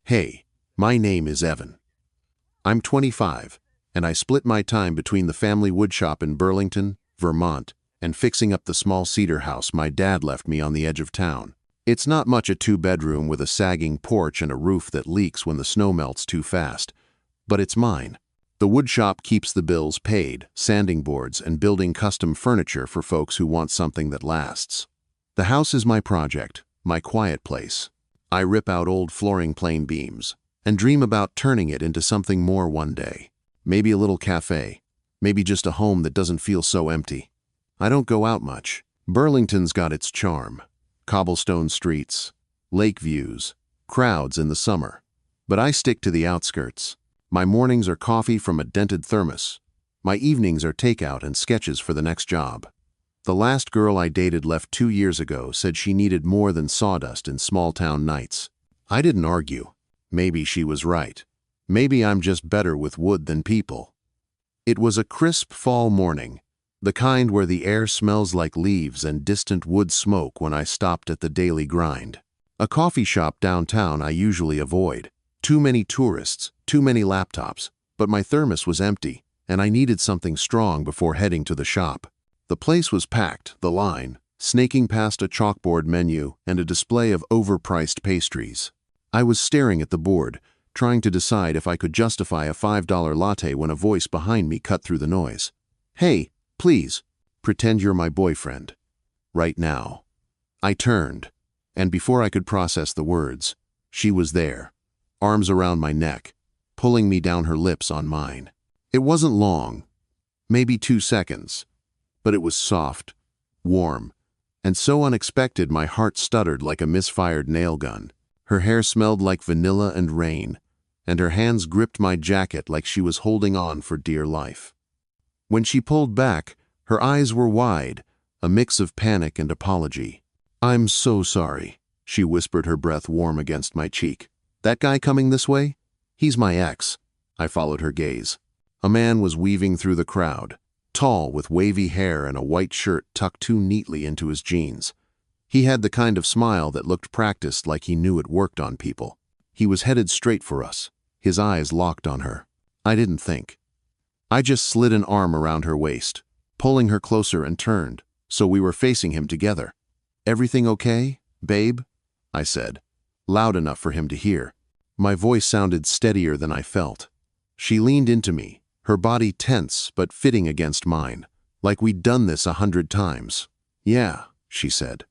Hey, my name is Evan. I'm 25, and I split my time between the family woodshop in Burlington, Vermont, and fixing up the small cedar house my dad left me on the edge of town. It's not much a two-bedroom with a sagging porch and a roof that leaks when the snow melts too fast, but it's mine. The woodshop keeps the bills paid, sanding boards, and building custom furniture for folks who want something that lasts. The house is my project, my quiet place. I rip out old flooring plane beams and dream about turning it into something more one day. Maybe a little cafe, maybe just a home that doesn't feel so empty. I don't go out much. Burlington's got its charm. Cobblestone streets, lake views, crowds in the summer. But I stick to the outskirts. My mornings are coffee from a dented thermos. My evenings are takeout and sketches for the next job. The last girl I dated left 2 years ago said she needed more than sawdust in small-town nights. I didn't argue. Maybe she was right. Maybe I'm just better with wood than people. It was a crisp fall morning, the kind where the air smells like leaves and distant wood smoke when I stopped at the daily grind. A coffee shop downtown I usually avoid. Too many tourists, too many laptops, but my thermos was empty, and I needed something strong before heading to the shop. The place was packed, the line, snaking past a chalkboard menu and a display of overpriced pastries. I was staring at the board, trying to decide if I could justify a $5 latte when a voice behind me cut through the noise. Hey, please, pretend you're my boyfriend. Right now. I turned, and before I could process the words, she was there, arms around my neck, pulling me down, her lips on mine. It wasn't long, maybe 2 seconds, but it was soft, warm, and so unexpected my heart stuttered like a misfired nail gun. Her hair smelled like vanilla and rain, and her hands gripped my jacket like she was holding on for dear life. When she pulled back, her eyes were wide, a mix of panic and apology. "I'm so sorry," she whispered, her breath warm against my cheek. "That guy coming this way? He's my ex." I followed her gaze. A man was weaving through the crowd, tall with wavy hair and a white shirt tucked too neatly into his jeans. He had the kind of smile that looked practiced, like he knew it worked on people. He was headed straight for us, his eyes locked on her. I didn't think. I just slid an arm around her waist, pulling her closer, and turned, so we were facing him together. "Everything okay, babe?" I said, loud enough for him to hear. My voice sounded steadier than I felt. She leaned into me, her body tense but fitting against mine, like we'd done this 100 times. "Yeah," she said.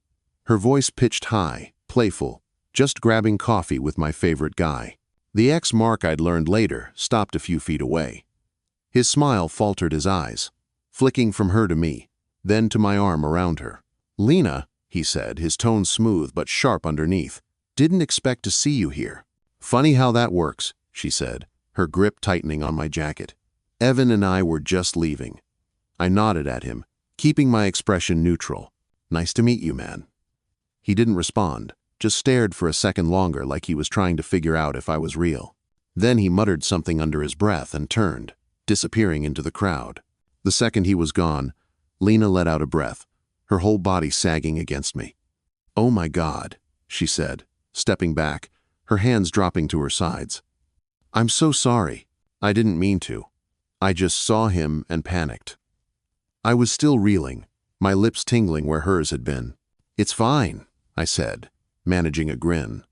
Her voice pitched high, playful, just grabbing coffee with my favorite guy. The ex-Mark I'd learned later stopped a few feet away. His smile faltered his eyes, flicking from her to me, then to my arm around her. "Lena," he said, his tone smooth but sharp underneath, "didn't expect to see you here." "Funny how that works," she said, her grip tightening on my jacket. "Evan and I were just leaving." I nodded at him, keeping my expression neutral. "Nice to meet you, man." He didn't respond, just stared for a second longer, like he was trying to figure out if I was real. Then he muttered something under his breath and turned, disappearing into the crowd. The second he was gone, Lena let out a breath, her whole body sagging against me. "Oh my God," she said, stepping back, her hands dropping to her sides. "I'm so sorry. I didn't mean to. I just saw him and panicked." I was still reeling, my lips tingling where hers had been. "It's fine," I said, managing a grin.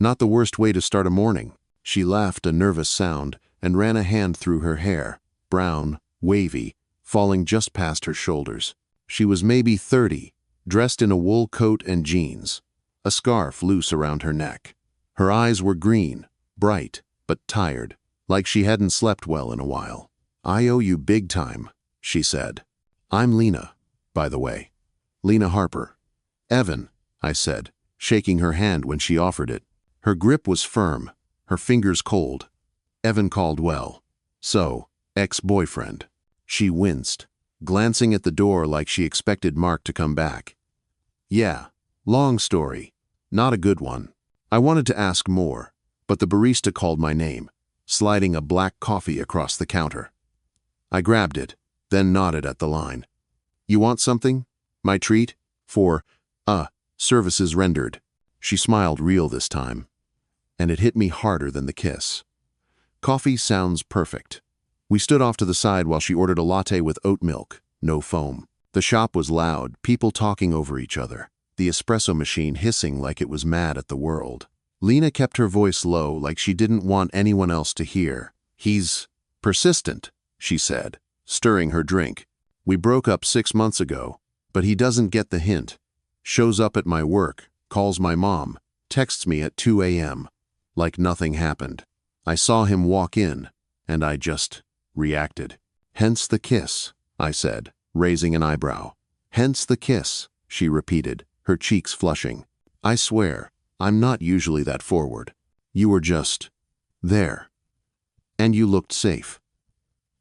"Not the worst way to start a morning." She laughed a nervous sound and ran a hand through her hair, brown, wavy, falling just past her shoulders. She was maybe 30, dressed in a wool coat and jeans, a scarf loose around her neck. Her eyes were green, bright, but tired, like she hadn't slept well in a while. "I owe you big time," she said. "I'm Lena, by the way. Lena Harper." "Evan," I said, shaking her hand when she offered it. Her grip was firm, her fingers cold. "Evan Caldwell. So, ex-boyfriend." She winced, glancing at the door like she expected Mark to come back. "Yeah, long story. Not a good one." I wanted to ask more, but the barista called my name, sliding a black coffee across the counter. I grabbed it, then nodded at the line. "You want something? My treat? For, services rendered." She smiled real this time. and it hit me harder than the kiss. Coffee sounds perfect. We stood off to the side while she ordered a latte with oat milk, no foam. The shop was loud, people talking over each other, the espresso machine hissing like it was mad at the world. Lena kept her voice low, like she didn't want anyone else to hear. "He's persistent," she said, stirring her drink. "We broke up 6 months ago, but he doesn't get the hint. Shows up at my work, calls my mom, texts me at 2 a.m. like nothing happened. I saw him walk in, and I just reacted." "Hence the kiss," I said, raising an eyebrow. "Hence the kiss," she repeated, her cheeks flushing. "I swear, I'm not usually that forward. You were just there. And you looked safe."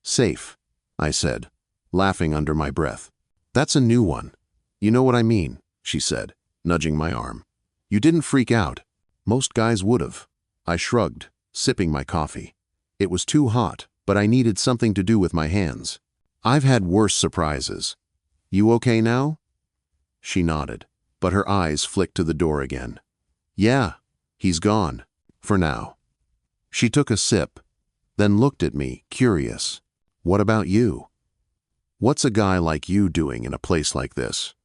"Safe," I said, laughing under my breath. "That's a new one. You know what I mean," she said, nudging my arm. "You didn't freak out. Most guys would've." I shrugged, sipping my coffee. It was too hot, but I needed something to do with my hands. "I've had worse surprises. You okay now?" She nodded, but her eyes flicked to the door again. "Yeah, he's gone. For now." She took a sip, then looked at me, curious. "What about you? What's a guy like you doing in a place like this?"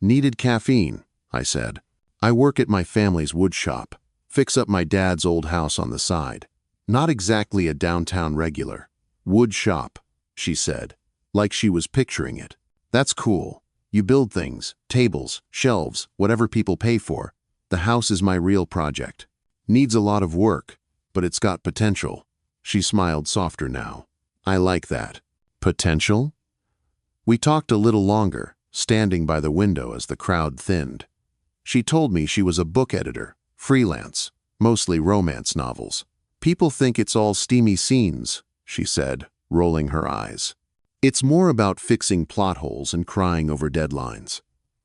"Needed caffeine," I said. "I work at my family's wood shop, fix up my dad's old house on the side. Not exactly a downtown regular. Wood shop," she said, like she was picturing it. "That's cool. You build things, tables, shelves, whatever people pay for. The house is my real project. Needs a lot of work, but it's got potential." She smiled softer now. "I like that. Potential?" We talked a little longer, standing by the window as the crowd thinned. She told me she was a book editor, freelance, mostly romance novels. "People think it's all steamy scenes," she said, rolling her eyes. "It's more about fixing plot holes and crying over deadlines."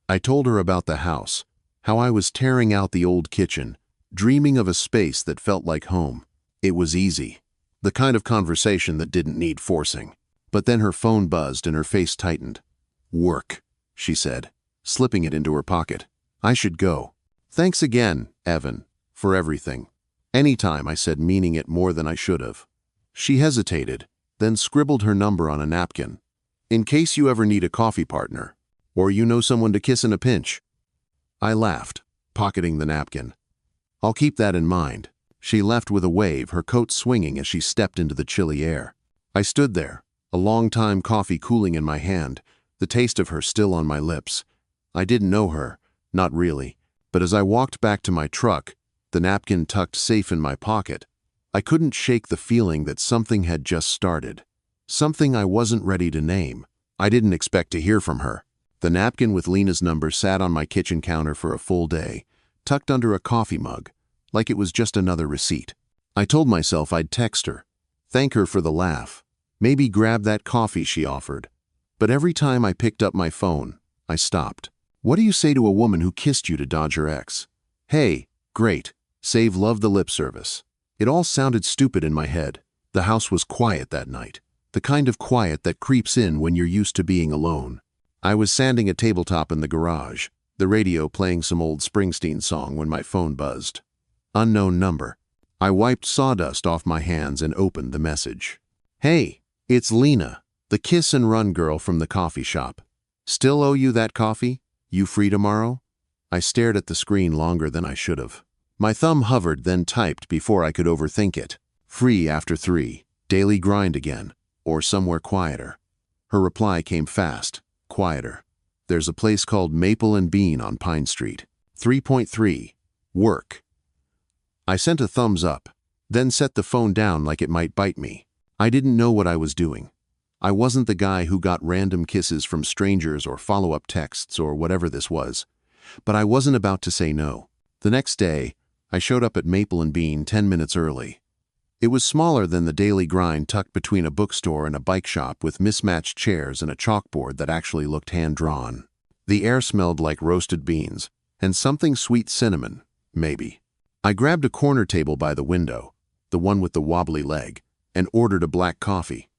I told her about the house, how I was tearing out the old kitchen, dreaming of a space that felt like home. It was easy, the kind of conversation that didn't need forcing. But then her phone buzzed and her face tightened. "Work," she said, slipping it into her pocket. "I should go." "Thanks again, Evan, for everything." "Anytime," I said, meaning it more than I should have. She hesitated, then scribbled her number on a napkin. "In case you ever need a coffee partner, or you know someone to kiss in a pinch." I laughed, pocketing the napkin. "I'll keep that in mind." She left with a wave, her coat swinging as she stepped into the chilly air. I stood there, a long time coffee cooling in my hand, the taste of her still on my lips. I didn't know her, not really, but as I walked back to my truck, the napkin tucked safe in my pocket, I couldn't shake the feeling that something had just started. Something I wasn't ready to name. I didn't expect to hear from her. The napkin with Lena's number sat on my kitchen counter for a full day, tucked under a coffee mug, like it was just another receipt. I told myself I'd text her, thank her for the laugh, maybe grab that coffee she offered. But every time I picked up my phone, I stopped. What do you say to a woman who kissed you to dodge her ex? Hey, great, save love the lip service. It all sounded stupid in my head. The house was quiet that night, the kind of quiet that creeps in when you're used to being alone. I was sanding a tabletop in the garage, the radio playing some old Springsteen song when my phone buzzed. Unknown number. I wiped sawdust off my hands and opened the message. Hey, it's Lena, the kiss and run girl from the coffee shop. Still owe you that coffee? You free tomorrow? I stared at the screen longer than I should have. My thumb hovered, then typed before I could overthink it. Free after 3, daily grind again, or somewhere quieter. Her reply came fast, quieter. There's a place called Maple and Bean on Pine Street. 3.3, work. I sent a thumbs up, then set the phone down like it might bite me. I didn't know what I was doing. I wasn't the guy who got random kisses from strangers or follow-up texts or whatever this was. But I wasn't about to say no. The next day, I showed up at Maple and Bean 10 minutes early. It was smaller than the daily grind, tucked between a bookstore and a bike shop with mismatched chairs and a chalkboard that actually looked hand-drawn. The air smelled like roasted beans and something sweet cinnamon, maybe. I grabbed a corner table by the window, the one with the wobbly leg, and ordered a black coffee.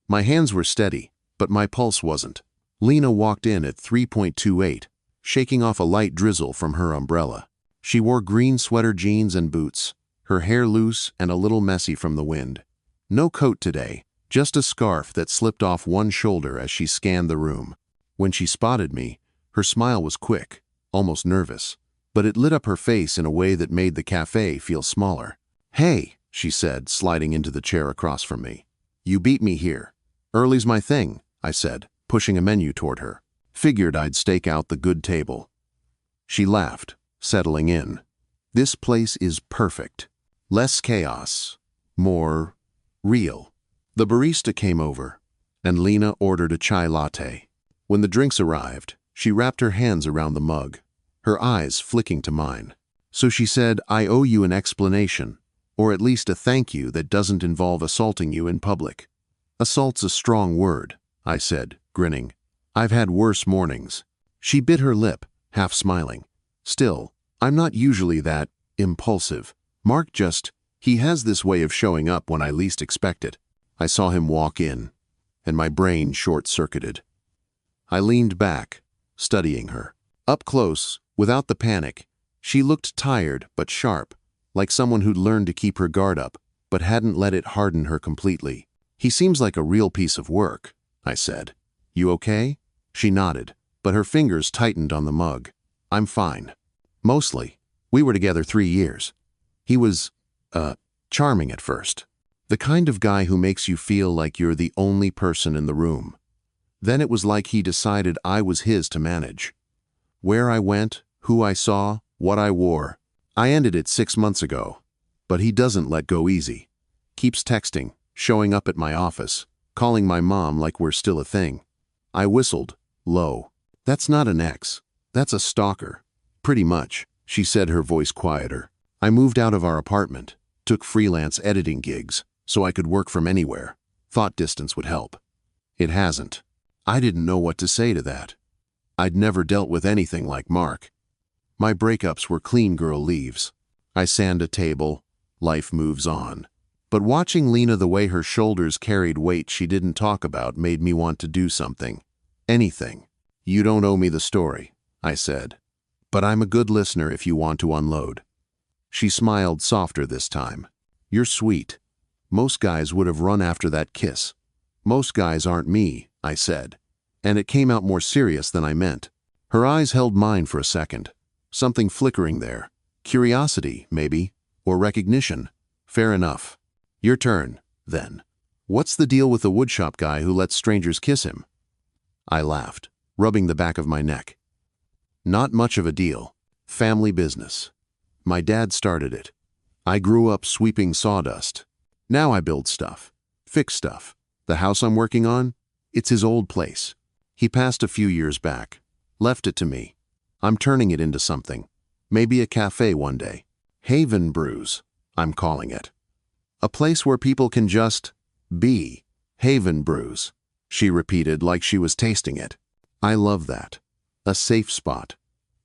My hands were steady, but my pulse wasn't. Lena walked in at 3.28, shaking off a light drizzle from her umbrella. She wore green sweater jeans and boots, her hair loose and a little messy from the wind. No coat today, just a scarf that slipped off one shoulder as she scanned the room. When she spotted me, her smile was quick, almost nervous, but it lit up her face in a way that made the cafe feel smaller. "Hey," she said, sliding into the chair across from me. "You beat me here." "Early's my thing," I said, pushing a menu toward her. "Figured I'd stake out the good table." She laughed, settling in. "This place is perfect. Less chaos, more real." The barista came over, and Lena ordered a chai latte. When the drinks arrived, she wrapped her hands around the mug, her eyes flicking to mine. "So," she said, "I owe you an explanation, or at least a thank you that doesn't involve assaulting you in public." "Assault's a strong word," I said, grinning. "I've had worse mornings." She bit her lip, half smiling. "Still, I'm not usually that impulsive. Mark he has this way of showing up when I least expect it." I saw him walk in, and my brain short-circuited. I leaned back, studying her. Up close, without the panic, she looked tired but sharp, like someone who'd learned to keep her guard up, but hadn't let it harden her completely. "He seems like a real piece of work," I said. "You okay?" She nodded, but her fingers tightened on the mug. "I'm fine. Mostly. We were together 3 years. He was, charming at first. The kind of guy who makes you feel like you're the only person in the room. Then it was like he decided I was his to manage. Where I went, who I saw, what I wore. I ended it 6 months ago. But he doesn't let go easy. Keeps texting, showing up at my office, calling my mom like we're still a thing." I whistled, low. "That's not an ex. That's a stalker." "Pretty much," she said, her voice quieter. "I moved out of our apartment, took freelance editing gigs, so I could work from anywhere. Thought distance would help. It hasn't." I didn't know what to say to that. I'd never dealt with anything like Mark. My breakups were clean girl leaves. I sand a table, life moves on. But watching Lena, the way her shoulders carried weight she didn't talk about, made me want to do something. Anything. "You don't owe me the story," I said. "But I'm a good listener if you want to unload." She smiled softer this time. "You're sweet. Most guys would have run after that kiss." "Most guys aren't me," I said. And it came out more serious than I meant. Her eyes held mine for a second. Something flickering there. Curiosity, maybe. Or recognition. "Fair enough. Your turn, then. What's the deal with the woodshop guy who lets strangers kiss him?" I laughed, rubbing the back of my neck. "Not much of a deal. Family business. My dad started it. I grew up sweeping sawdust. Now I build stuff. Fix stuff. The house I'm working on? It's his old place. He passed a few years back. Left it to me. I'm turning it into something. Maybe a cafe one day. Haven Brews, I'm calling it. A place where people can just be. Haven Brews," she repeated like she was tasting it. "I love that. A safe spot.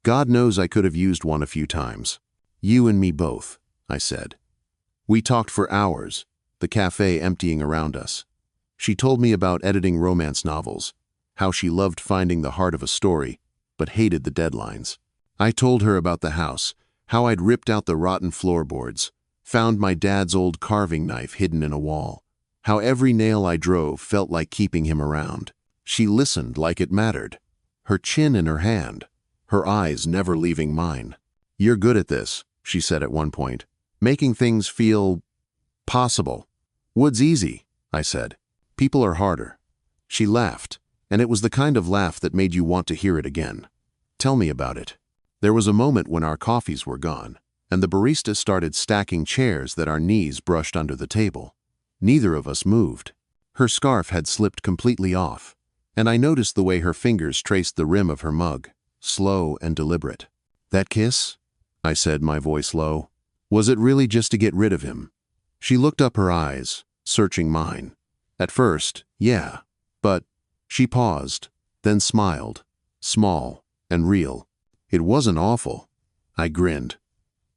God knows I could have used one a few times. You and me both," I said. We talked for hours, the cafe emptying around us. She told me about editing romance novels, how she loved finding the heart of a story, but hated the deadlines. I told her about the house, how I'd ripped out the rotten floorboards, found my dad's old carving knife hidden in a wall, how every nail I drove felt like keeping him around. She listened like it mattered, her chin in her hand, her eyes never leaving mine. "You're good at this," she said at one point, "making things feel possible." "Wood's easy," I said. "People are harder." She laughed, and it was the kind of laugh that made you want to hear it again. "Tell me about it." There was a moment when our coffees were gone, and the barista started stacking chairs that our knees brushed under the table. Neither of us moved. Her scarf had slipped completely off, and I noticed the way her fingers traced the rim of her mug, slow and deliberate. "That kiss?" I said, my voice low. "Was it really just to get rid of him?" She looked up, her eyes, searching mine. "At first, yeah, but..." She paused, then smiled, small and real. "It wasn't awful." I grinned.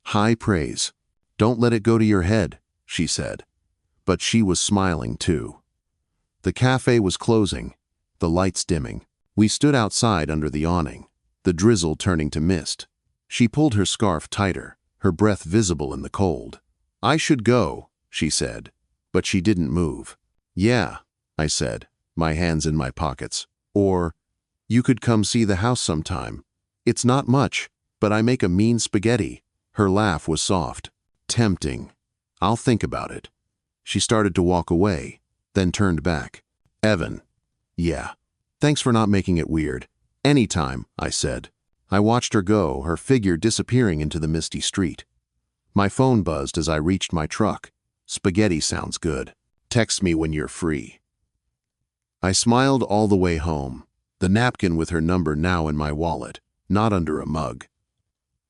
"High praise. Don't let it go to your head," she said. But she was smiling too. The cafe was closing, the lights dimming. We stood outside under the awning, the drizzle turning to mist. She pulled her scarf tighter, her breath visible in the cold. I should go, she said, but she didn't move. Yeah, I said, my hands in my pockets. Or, you could come see the house sometime. It's not much, but I make a mean spaghetti. Her laugh was soft. Tempting. I'll think about it. She started to walk away, then turned back. Evan. Yeah. Thanks for not making it weird. Anytime, I said. I watched her go, her figure disappearing into the misty street. My phone buzzed as I reached my truck. Spaghetti sounds good. Text me when you're free. I smiled all the way home, the napkin with her number now in my wallet, not under a mug.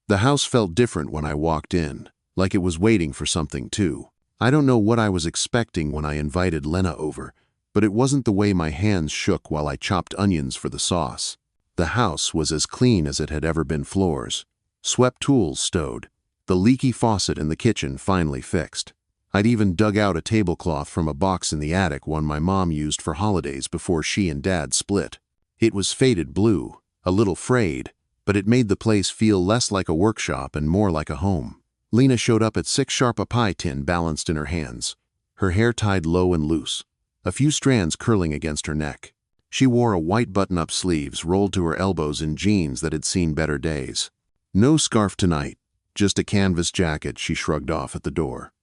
The house felt different when I walked in, like it was waiting for something too. I don't know what I was expecting when I invited Lena over, but it wasn't the way my hands shook while I chopped onions for the sauce. The house was as clean as it had ever been floors. Swept tools stowed. The leaky faucet in the kitchen finally fixed. I'd even dug out a tablecloth from a box in the attic, one my mom used for holidays before she and Dad split. It was faded blue, a little frayed, but it made the place feel less like a workshop and more like a home. Lena showed up at 6 sharp, a pie tin balanced in her hands, her hair tied low and loose, a few strands curling against her neck. She wore a white button-up sleeves rolled to her elbows in jeans that had seen better days. No scarf tonight, just a canvas jacket, she shrugged off at the door.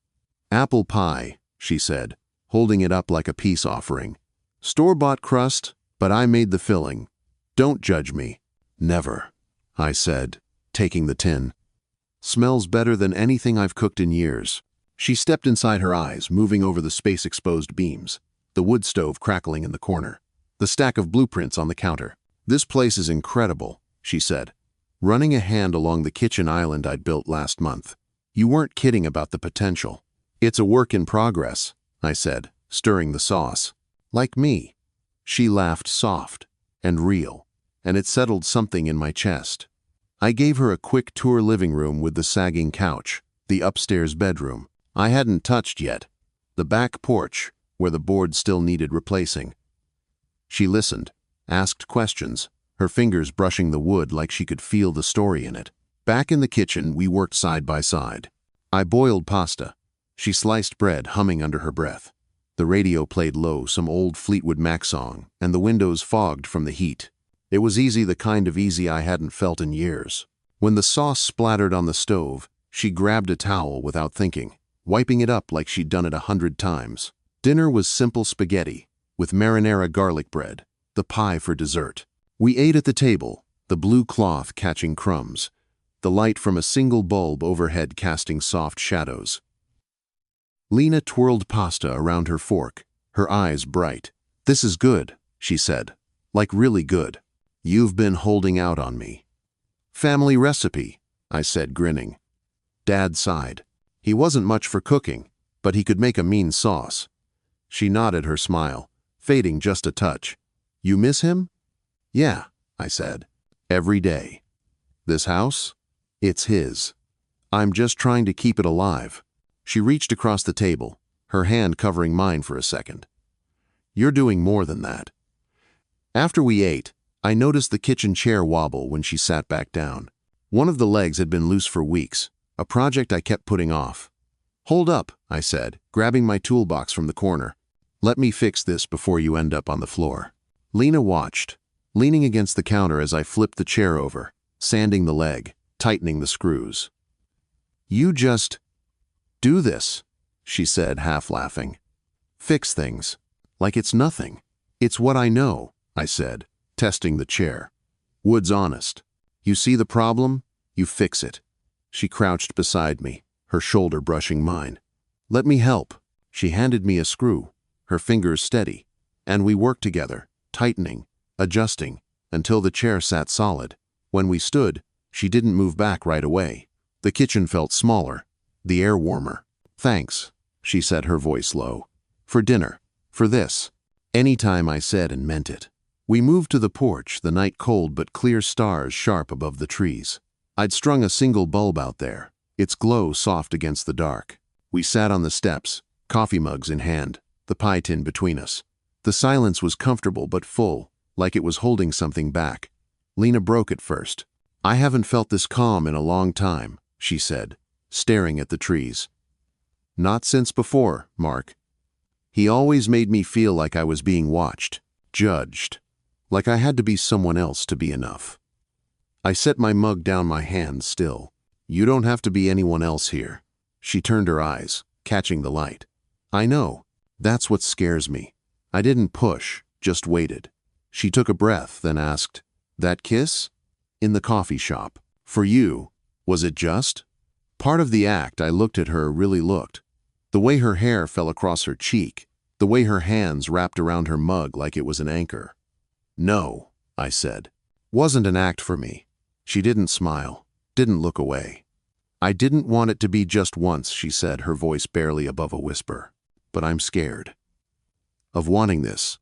Apple pie, she said, holding it up like a peace offering. Store-bought crust, but I made the filling. Don't judge me. Never, I said, taking the tin. Smells better than anything I've cooked in years. She stepped inside, her eyes moving over the space-exposed beams, the wood stove crackling in the corner, the stack of blueprints on the counter. This place is incredible, she said, running a hand along the kitchen island I'd built last month. You weren't kidding about the potential. It's a work in progress, I said, stirring the sauce. Like me. She laughed soft and real, and it settled something in my chest. I gave her a quick tour living room with the sagging couch, the upstairs bedroom I hadn't touched yet, the back porch where the board still needed replacing. She listened, asked questions, her fingers brushing the wood like she could feel the story in it. Back in the kitchen, we worked side by side. I boiled pasta. She sliced bread, humming under her breath. The radio played low, some old Fleetwood Mac song, and the windows fogged from the heat. It was easy, the kind of easy I hadn't felt in years. When the sauce splattered on the stove, she grabbed a towel without thinking, wiping it up like she'd done it 100 times. Dinner was simple spaghetti, with marinara garlic bread, the pie for dessert. We ate at the table, the blue cloth catching crumbs, the light from a single bulb overhead casting soft shadows. Lena twirled pasta around her fork, her eyes bright. This is good, she said. Like really good. You've been holding out on me. Family recipe, I said, grinning. Dad sighed. He wasn't much for cooking, but he could make a mean sauce. She nodded, her smile, fading just a touch. You miss him? Yeah, I said. Every day. This house? It's his. I'm just trying to keep it alive. She reached across the table, her hand covering mine for a second. You're doing more than that. After we ate, I noticed the kitchen chair wobble when she sat back down. One of the legs had been loose for weeks, a project I kept putting off. Hold up, I said, grabbing my toolbox from the corner. Let me fix this before you end up on the floor. Lena watched, leaning against the counter as I flipped the chair over, sanding the leg, tightening the screws. You just do this, she said, half laughing. Fix things. Like it's nothing. It's what I know, I said, testing the chair. Wood's honest. You see the problem? You fix it. She crouched beside me, her shoulder brushing mine. Let me help. She handed me a screw, her fingers steady, and we worked together, tightening, adjusting, until the chair sat solid. When we stood, she didn't move back right away. The kitchen felt smaller, the air warmer. Thanks, she said, her voice low. For dinner. For this. Anytime, I said, and meant it. We moved to the porch, the night cold but clear, stars sharp above the trees. I'd strung a single bulb out there, its glow soft against the dark. We sat on the steps, coffee mugs in hand, the pie tin between us. The silence was comfortable but full, like it was holding something back. Lena broke it first. I haven't felt this calm in a long time, she said, staring at the trees. Not since before, Mark. He always made me feel like I was being watched, judged, like I had to be someone else to be enough. I set my mug down, my hands still. You don't have to be anyone else here. She turned her eyes, catching the light. I know. That's what scares me. I didn't push, just waited. She took a breath, then asked, "That kiss? In the coffee shop. For you, was it just?" Part of the act, I looked at her, really looked. The way her hair fell across her cheek, the way her hands wrapped around her mug like it was an anchor. "No," I said. "Wasn't an act for me." She didn't smile, didn't look away. "I didn't want it to be just once," she said, her voice barely above a whisper. "But I'm scared. Of wanting this.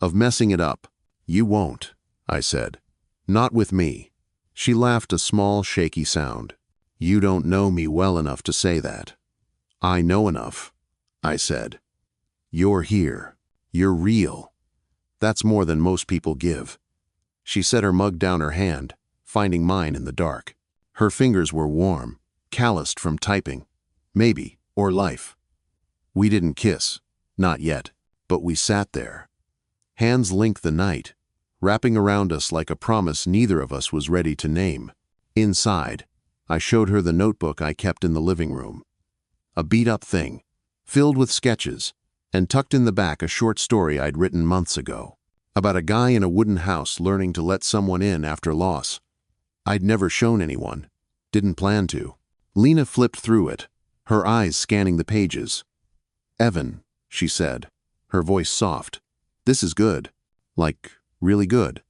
Of messing it up." "You won't," I said. "Not with me." She laughed, a small, shaky sound. "You don't know me well enough to say that." "I know enough," I said. "You're here. You're real. That's more than most people give." She set her mug down, her hand, finding mine in the dark. Her fingers were warm, calloused from typing. Maybe, or life. We didn't kiss. Not yet. But we sat there. Hands linked the night, wrapping around us like a promise neither of us was ready to name. Inside, I showed her the notebook I kept in the living room. A beat-up thing, filled with sketches, and tucked in the back a short story I'd written months ago, about a guy in a wooden house learning to let someone in after loss. I'd never shown anyone, didn't plan to. Lena flipped through it, her eyes scanning the pages. "Evan," she said, her voice soft. "This is good. Like, really good."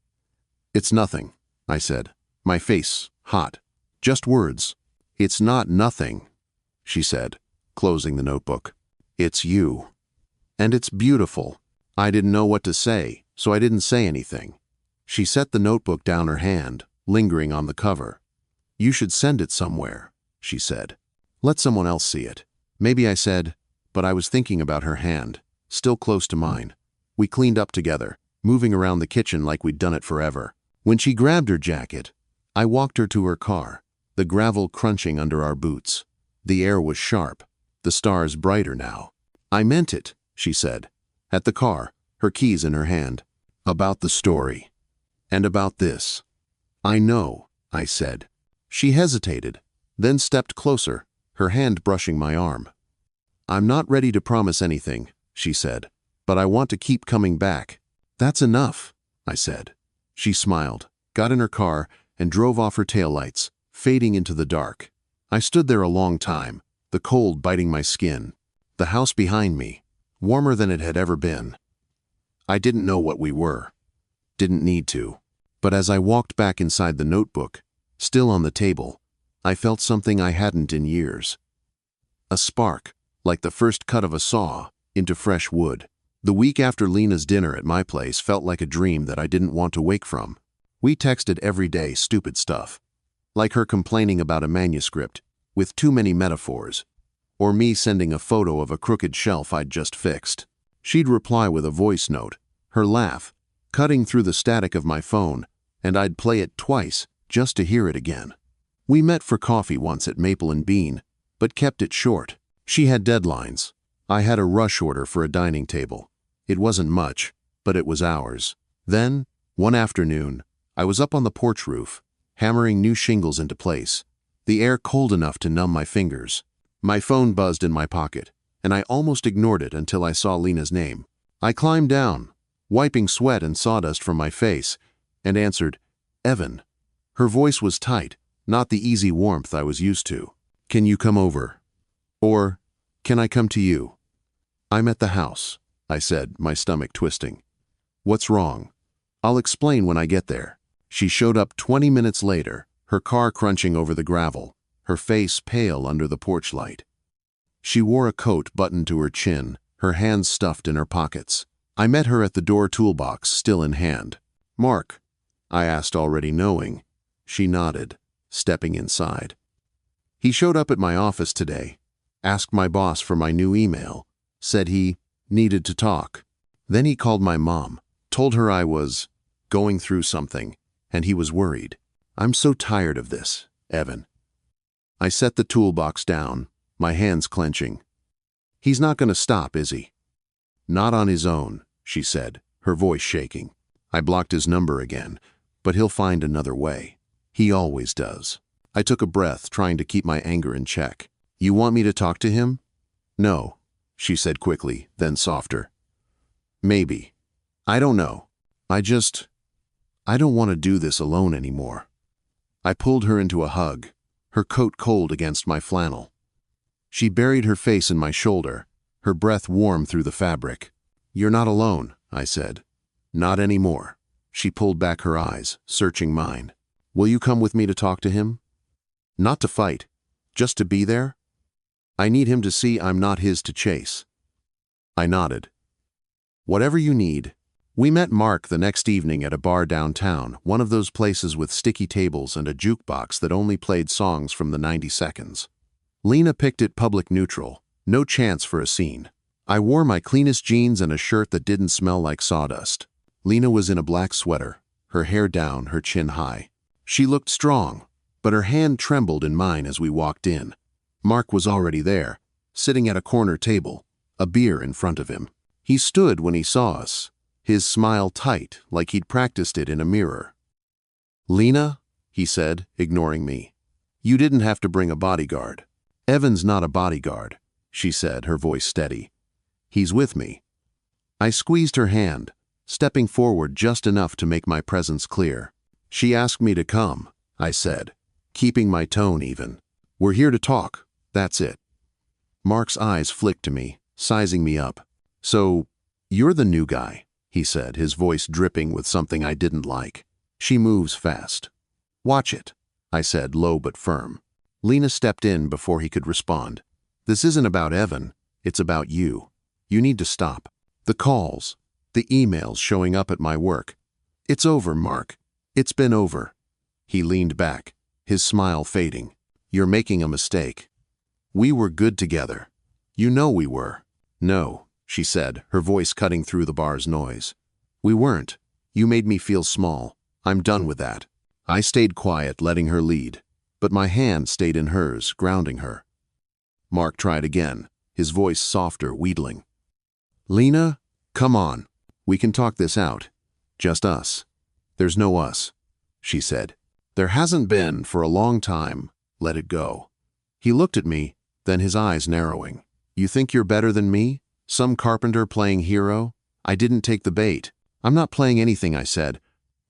"It's nothing," I said, my face hot. "Just words." "It's not nothing," she said, closing the notebook. "It's you. And it's beautiful." I didn't know what to say, so I didn't say anything. She set the notebook down, her hand lingering on the cover. "You should send it somewhere," she said. "Let someone else see it." "Maybe," I said, but I was thinking about her hand, still close to mine. We cleaned up together, moving around the kitchen like we'd done it forever. When she grabbed her jacket, I walked her to her car, the gravel crunching under our boots. The air was sharp, the stars brighter now. "I meant it," she said, at the car, her keys in her hand. "About the story. And about this." "I know," I said. She hesitated, then stepped closer, her hand brushing my arm. "I'm not ready to promise anything," she said, "but I want to keep coming back." "That's enough," I said. She smiled, got in her car, and drove off her taillights, fading into the dark. I stood there a long time, the cold biting my skin. The house behind me, warmer than it had ever been. I didn't know what we were. Didn't need to. But as I walked back inside the notebook, still on the table, I felt something I hadn't in years. A spark, like the first cut of a saw, into fresh wood. The week after Lena's dinner at my place felt like a dream that I didn't want to wake from. We texted every day, stupid stuff. Like her complaining about a manuscript, with too many metaphors, or me sending a photo of a crooked shelf I'd just fixed. She'd reply with a voice note, her laugh, cutting through the static of my phone, and I'd play it twice just to hear it again. We met for coffee once at Maple and Bean, but kept it short. She had deadlines. I had a rush order for a dining table. It wasn't much, but it was ours. Then, one afternoon, I was up on the porch roof, hammering new shingles into place, the air cold enough to numb my fingers. My phone buzzed in my pocket, and I almost ignored it until I saw Lena's name. I climbed down, wiping sweat and sawdust from my face, and answered, "Evan." Her voice was tight, not the easy warmth I was used to. "Can you come over?" Or, "Can I come to you?" "I'm at the house," I said, my stomach twisting. "What's wrong?" "I'll explain when I get there." She showed up 20 minutes later, her car crunching over the gravel, her face pale under the porch light. She wore a coat buttoned to her chin, her hands stuffed in her pockets. I met her at the door, toolbox still in hand. "Mark?" I asked, already knowing. She nodded, stepping inside. "He showed up at my office today, asked my boss for my new email, said he needed to talk. Then he called my mom, told her I was going through something, and he was worried. I'm so tired of this, Evan." I set the toolbox down, my hands clenching. He's not going to stop, is he? Not on his own, she said, her voice shaking. I blocked his number again, but he'll find another way. He always does. I took a breath, trying to keep my anger in check. You want me to talk to him? No, she said quickly, then softer. Maybe. I don't know. I don't want to do this alone anymore. I pulled her into a hug, her coat cold against my flannel. She buried her face in my shoulder, her breath warm through the fabric. You're not alone, I said. Not anymore. She pulled back her eyes, searching mine. Will you come with me to talk to him? Not to fight, just to be there? I need him to see I'm not his to chase. I nodded. Whatever you need. We met Mark the next evening at a bar downtown, one of those places with sticky tables and a jukebox that only played songs from the 90 seconds. Lena picked it public neutral, no chance for a scene. I wore my cleanest jeans and a shirt that didn't smell like sawdust. Lena was in a black sweater, her hair down, her chin high. She looked strong, but her hand trembled in mine as we walked in. Mark was already there, sitting at a corner table, a beer in front of him. He stood when he saw us, his smile tight, like he'd practiced it in a mirror. Lena, he said, ignoring me. You didn't have to bring a bodyguard. Evan's not a bodyguard, she said, her voice steady. He's with me. I squeezed her hand, stepping forward just enough to make my presence clear. She asked me to come, I said, keeping my tone even. We're here to talk, that's it. Mark's eyes flicked to me, sizing me up. So, you're the new guy, he said, his voice dripping with something I didn't like. She moves fast. Watch it, I said, low but firm. Lena stepped in before he could respond. This isn't about Evan, it's about you. You need to stop. The calls, the emails showing up at my work. It's over, Mark. It's been over. He leaned back, his smile fading. You're making a mistake. We were good together. You know we were. No, she said, her voice cutting through the bar's noise. We weren't. You made me feel small. I'm done with that. I stayed quiet, letting her lead, but my hand stayed in hers, grounding her. Mark tried again, his voice softer, wheedling. Lena, come on. We can talk this out. Just us. There's no us, she said. There hasn't been for a long time. Let it go. He looked at me, then his eyes narrowing. You think you're better than me? Some carpenter playing hero? I didn't take the bait. I'm not playing anything, I said.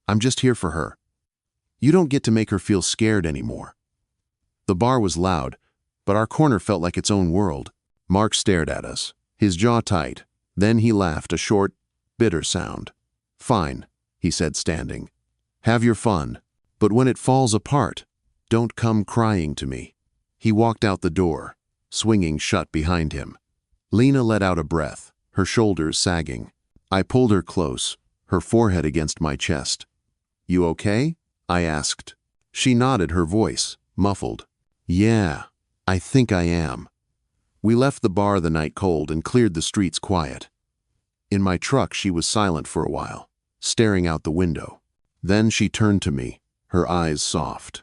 I'm just here for her. You don't get to make her feel scared anymore. The bar was loud, but our corner felt like its own world. Mark stared at us, his jaw tight. Then he laughed, a short, bitter sound. Fine, he said, standing. Have your fun, but when it falls apart, don't come crying to me. He walked out the door, swinging shut behind him. Lena let out a breath, her shoulders sagging. I pulled her close, her forehead against my chest. You okay? I asked. She nodded, her voice muffled. Yeah, I think I am. We left the bar the night cold and cleared the streets quiet. In my truck, she was silent for a while, staring out the window. Then she turned to me, her eyes soft.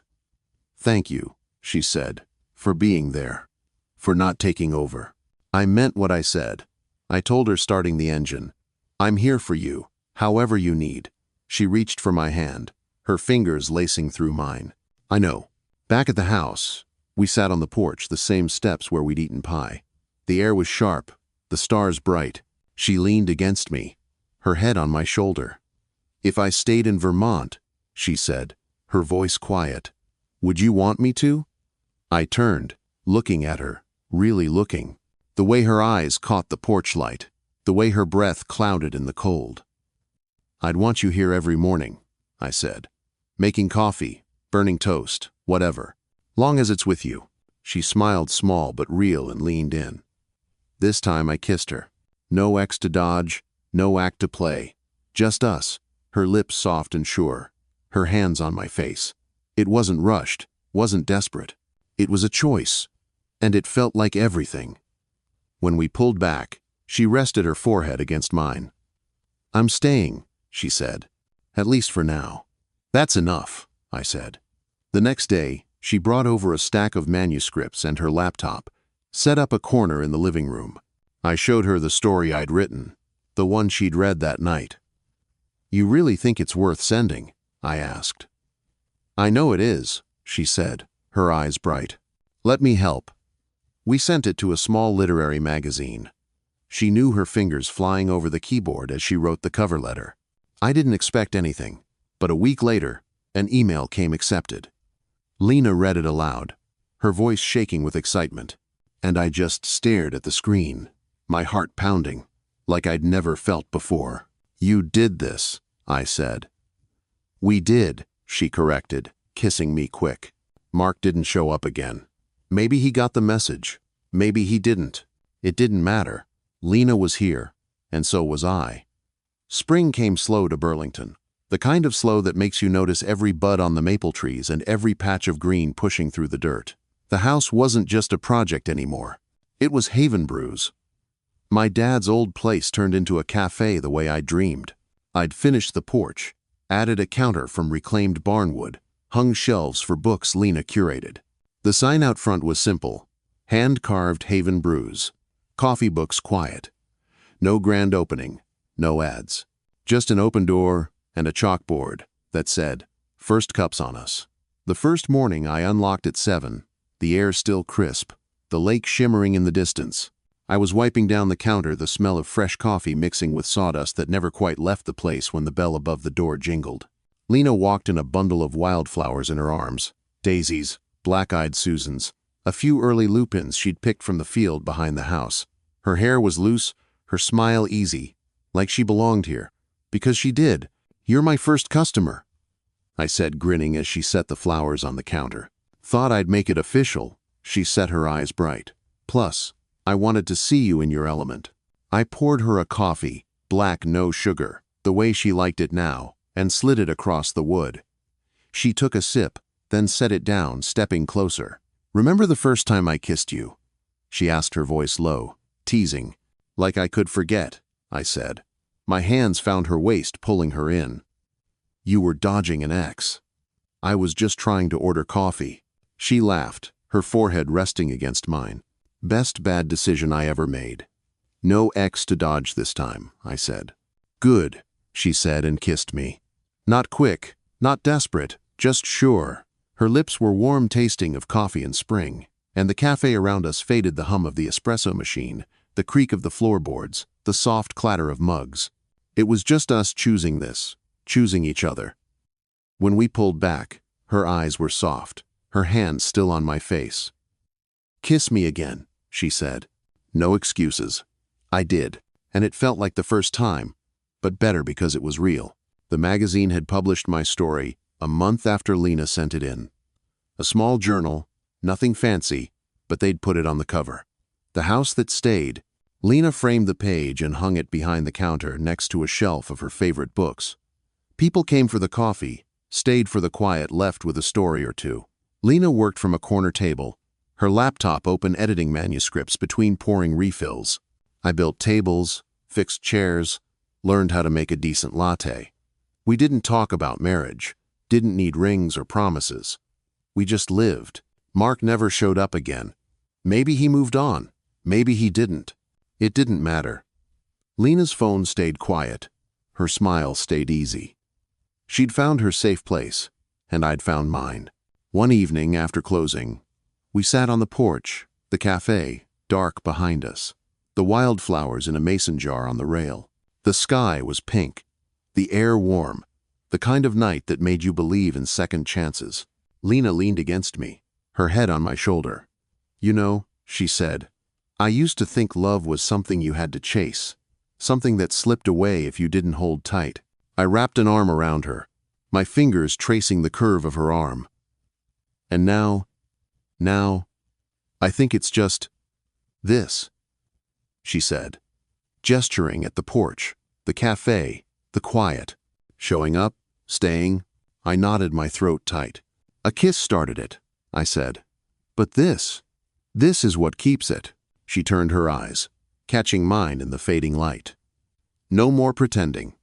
Thank you, she said, for being there, for not taking over. I meant what I said. I told her, starting the engine. I'm here for you, however you need. She reached for my hand, her fingers lacing through mine. I know. Back at the house, we sat on the porch, the same steps where we'd eaten pie. The air was sharp, the stars bright. She leaned against me, her head on my shoulder. If I stayed in Vermont, she said, her voice quiet, would you want me to? I turned, looking at her, really looking. The way her eyes caught the porch light, the way her breath clouded in the cold. I'd want you here every morning, I said. Making coffee, burning toast, whatever. Long as it's with you. She smiled, small but real, and leaned in. This time I kissed her. No ex to dodge, no act to play. Just us, her lips soft and sure, her hands on my face. It wasn't rushed, wasn't desperate. It was a choice, and it felt like everything. When we pulled back, she rested her forehead against mine. I'm staying, she said, at least for now. That's enough, I said. The next day, she brought over a stack of manuscripts and her laptop, set up a corner in the living room. I showed her the story I'd written, the one she'd read that night. "You really think it's worth sending?" I asked. "I know it is," she said, her eyes bright. "Let me help." We sent it to a small literary magazine. She knew her fingers flying over the keyboard as she wrote the cover letter. I didn't expect anything, but a week later, an email came accepted. Lena read it aloud, her voice shaking with excitement, and I just stared at the screen, my heart pounding, like I'd never felt before. "You did this," I said. "We did," she corrected, kissing me quick. Mark didn't show up again. Maybe he got the message. Maybe he didn't. It didn't matter. Lena was here, and so was I. Spring came slow to Burlington, the kind of slow that makes you notice every bud on the maple trees and every patch of green pushing through the dirt. The house wasn't just a project anymore. It was Haven Brews. My dad's old place turned into a cafe the way I'd dreamed. I'd finished the porch, added a counter from reclaimed barnwood, hung shelves for books Lena curated. The sign out front was simple: hand-carved Haven Brews. Coffee books quiet. No grand opening, no ads. Just an open door and a chalkboard that said, "First cups on us." The first morning I unlocked at 7, the air still crisp, the lake shimmering in the distance. I was wiping down the counter, the smell of fresh coffee mixing with sawdust that never quite left the place when the bell above the door jingled. Lena walked in a bundle of wildflowers in her arms, daisies, black-eyed Susans, a few early lupins she'd picked from the field behind the house. Her hair was loose, her smile easy, like she belonged here. Because she did. "You're my first customer," I said, grinning as she set the flowers on the counter. "Thought I'd make it official." She set her eyes bright. "Plus, I wanted to see you in your element." I poured her a coffee, black, no sugar, the way she liked it now, and slid it across the wood. She took a sip, then set it down, stepping closer. "Remember the first time I kissed you?" she asked, her voice low, teasing. "Like I could forget," I said. My hands found her waist, pulling her in. "You were dodging an X." "I was just trying to order coffee." She laughed, her forehead resting against mine. "Best bad decision I ever made." "No X to dodge this time," I said. "Good," she said and kissed me. Not quick, not desperate, just sure. Her lips were warm, tasting of coffee and spring, and the cafe around us faded, the hum of the espresso machine, the creak of the floorboards, the soft clatter of mugs. It was just us choosing this, choosing each other. When we pulled back, her eyes were soft, her hands still on my face. "Kiss me again," she said. No excuses. I did, and it felt like the first time, but better because it was real. The magazine had published my story a month after Lena sent it in. A small journal, nothing fancy, but they'd put it on the cover. "The House That Stayed." Lena framed the page and hung it behind the counter next to a shelf of her favorite books. People came for the coffee, stayed for the quiet, left with a story or two. Lena worked from a corner table, her laptop open, editing manuscripts between pouring refills. I built tables, fixed chairs, learned how to make a decent latte. We didn't talk about marriage, didn't need rings or promises. We just lived. Mark never showed up again. Maybe he moved on. Maybe he didn't. It didn't matter. Lena's phone stayed quiet. Her smile stayed easy. She'd found her safe place, and I'd found mine. One evening after closing, we sat on the porch, the cafe, dark behind us, the wildflowers in a mason jar on the rail. The sky was pink, the air warm, the kind of night that made you believe in second chances. Lena leaned against me, her head on my shoulder. "You know," she said, "I used to think love was something you had to chase, something that slipped away if you didn't hold tight." I wrapped an arm around her, my fingers tracing the curve of her arm. "And now, I think it's just this," she said, gesturing at the porch, the cafe, the quiet. "Showing up, staying." I nodded, my throat tight. "A kiss started it," I said. "But this is what keeps it." She turned her eyes, catching mine in the fading light. "No more pretending."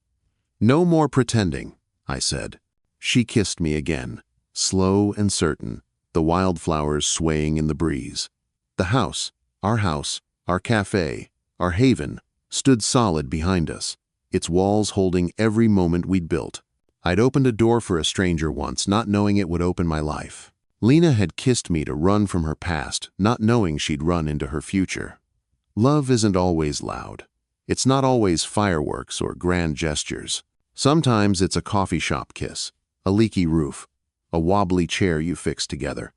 "No more pretending," I said. She kissed me again, slow and certain, the wildflowers swaying in the breeze. The house, our cafe, Our haven stood solid behind us, its walls holding every moment we'd built. I'd opened a door for a stranger once, not knowing it would open my life. Lena had kissed me to run from her past, not knowing she'd run into her future. Love isn't always loud. It's not always fireworks or grand gestures. Sometimes it's a coffee shop kiss, a leaky roof, a wobbly chair you fix together.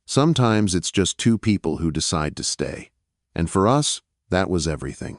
Sometimes it's just two people who decide to stay. And for us, that was everything.